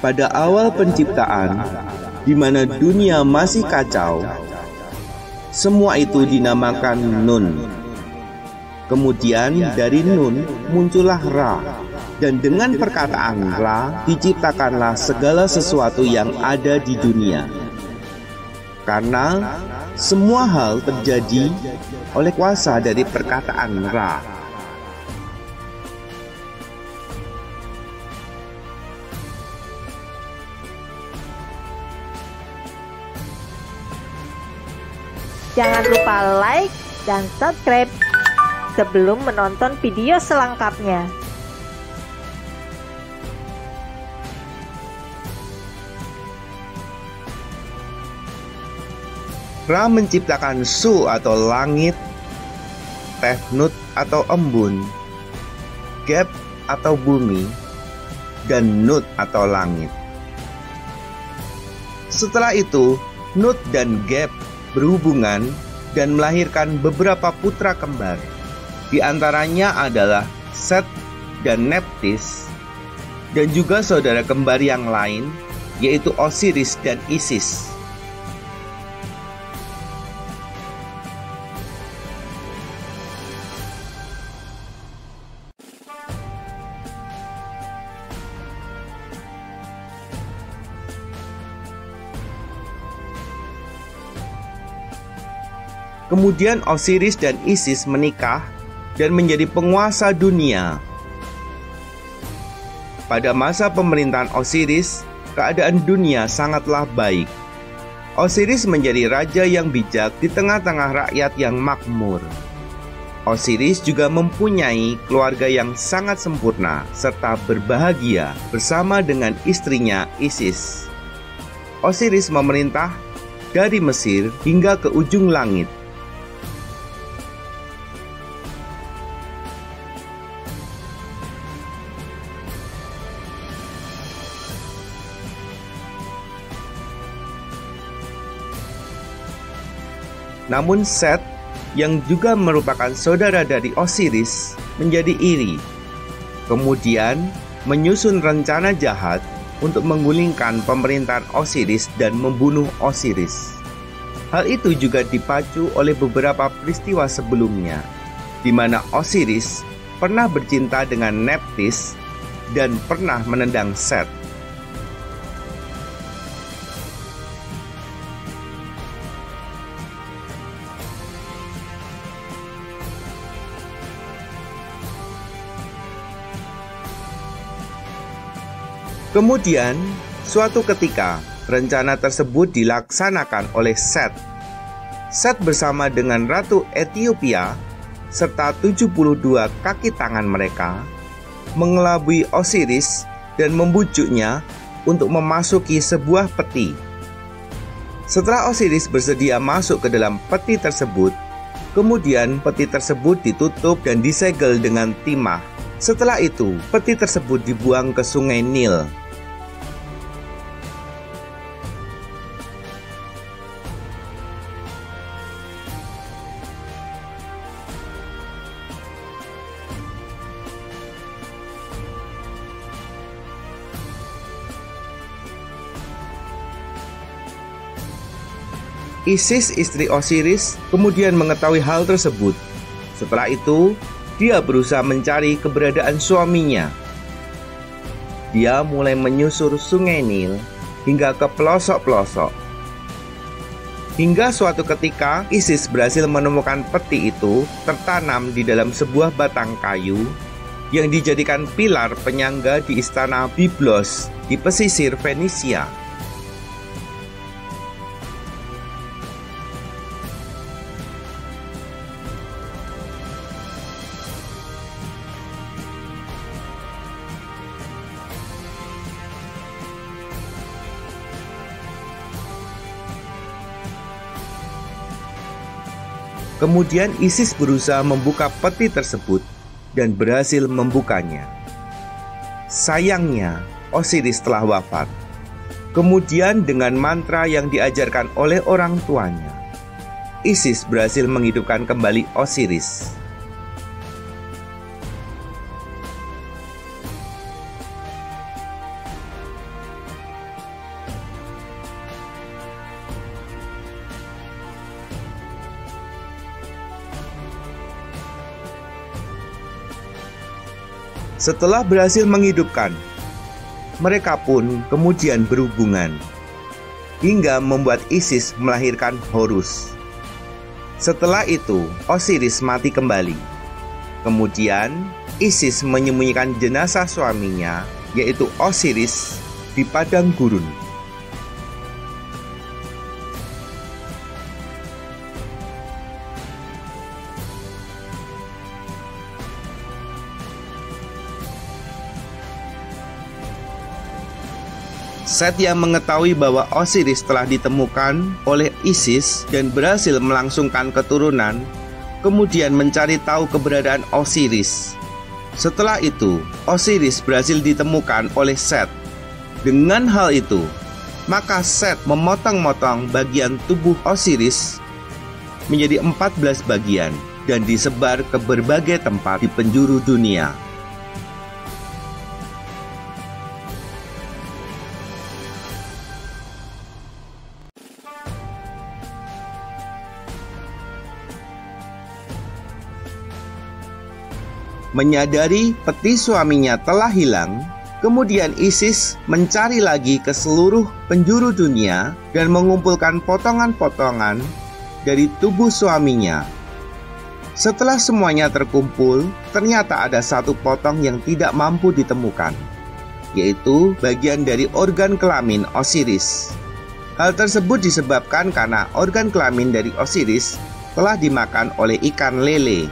Pada awal penciptaan, di mana dunia masih kacau, semua itu dinamakan Nun. Kemudian dari Nun muncullah Ra, dan dengan perkataan Ra diciptakanlah segala sesuatu yang ada di dunia. Karena semua hal terjadi oleh kuasa dari perkataan Ra. Jangan lupa like dan subscribe sebelum menonton video selengkapnya. Ra menciptakan Su atau langit, Tefnut atau embun, Geb atau bumi, dan Nut atau langit. Setelah itu, Nut dan Geb berhubungan dan melahirkan beberapa putra kembar. Di antaranya adalah Set dan Nephthys, dan juga saudara kembar yang lain, yaitu Osiris dan Isis. Kemudian Osiris dan Isis menikah dan menjadi penguasa dunia. Pada masa pemerintahan Osiris, keadaan dunia sangatlah baik. Osiris menjadi raja yang bijak di tengah-tengah rakyat yang makmur. Osiris juga mempunyai keluarga yang sangat sempurna serta berbahagia bersama dengan istrinya Isis. Osiris memerintah dari Mesir hingga ke ujung langit. Namun Set, yang juga merupakan saudara dari Osiris, menjadi iri. Kemudian menyusun rencana jahat untuk menggulingkan pemerintahan Osiris dan membunuh Osiris. Hal itu juga dipacu oleh beberapa peristiwa sebelumnya, di mana Osiris pernah bercinta dengan Nephthys dan pernah menendang Set. Kemudian, suatu ketika, rencana tersebut dilaksanakan oleh Set. Set bersama dengan Ratu Ethiopia serta 72 kaki tangan mereka mengelabui Osiris dan membujuknya untuk memasuki sebuah peti. Setelah Osiris bersedia masuk ke dalam peti tersebut, kemudian peti tersebut ditutup dan disegel dengan timah. Setelah itu, peti tersebut dibuang ke sungai Nil. Isis, istri Osiris, kemudian mengetahui hal tersebut. Setelah itu, dia berusaha mencari keberadaan suaminya. Dia mulai menyusur sungai Nil hingga ke pelosok-pelosok. Hingga suatu ketika, Isis berhasil menemukan peti itu tertanam di dalam sebuah batang kayu yang dijadikan pilar penyangga di istana Byblos di pesisir Fenisia. Kemudian Isis berusaha membuka peti tersebut dan berhasil membukanya. Sayangnya, Osiris telah wafat. Kemudian dengan mantra yang diajarkan oleh orang tuanya, Isis berhasil menghidupkan kembali Osiris. Setelah berhasil menghidupkan, mereka pun kemudian berhubungan, hingga membuat Isis melahirkan Horus. Setelah itu, Osiris mati kembali. Kemudian, Isis menyembunyikan jenazah suaminya, yaitu Osiris, di padang gurun. Set yang mengetahui bahwa Osiris telah ditemukan oleh Isis dan berhasil melangsungkan keturunan, kemudian mencari tahu keberadaan Osiris. Setelah itu, Osiris berhasil ditemukan oleh Set. Dengan hal itu, maka Set memotong-motong bagian tubuh Osiris menjadi 14 bagian dan disebar ke berbagai tempat di penjuru dunia. Menyadari peti suaminya telah hilang, kemudian Isis mencari lagi ke seluruh penjuru dunia dan mengumpulkan potongan-potongan dari tubuh suaminya. Setelah semuanya terkumpul, ternyata ada satu potong yang tidak mampu ditemukan, yaitu bagian dari organ kelamin Osiris. Hal tersebut disebabkan karena organ kelamin dari Osiris telah dimakan oleh ikan lele.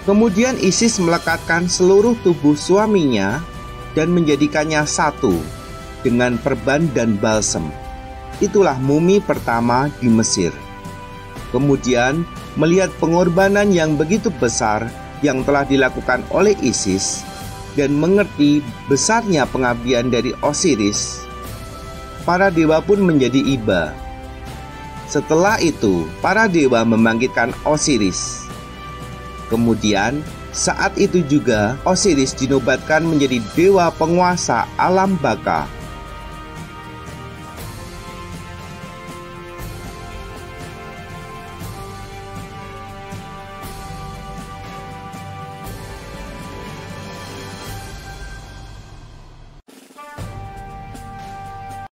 Kemudian Isis melekatkan seluruh tubuh suaminya dan menjadikannya satu dengan perban dan balsem. Itulah mumi pertama di Mesir. Kemudian melihat pengorbanan yang begitu besar yang telah dilakukan oleh Isis dan mengerti besarnya pengabdian dari Osiris, para dewa pun menjadi iba. Setelah itu, para dewa membangkitkan Osiris. Kemudian, saat itu juga Osiris dinobatkan menjadi dewa penguasa alam baka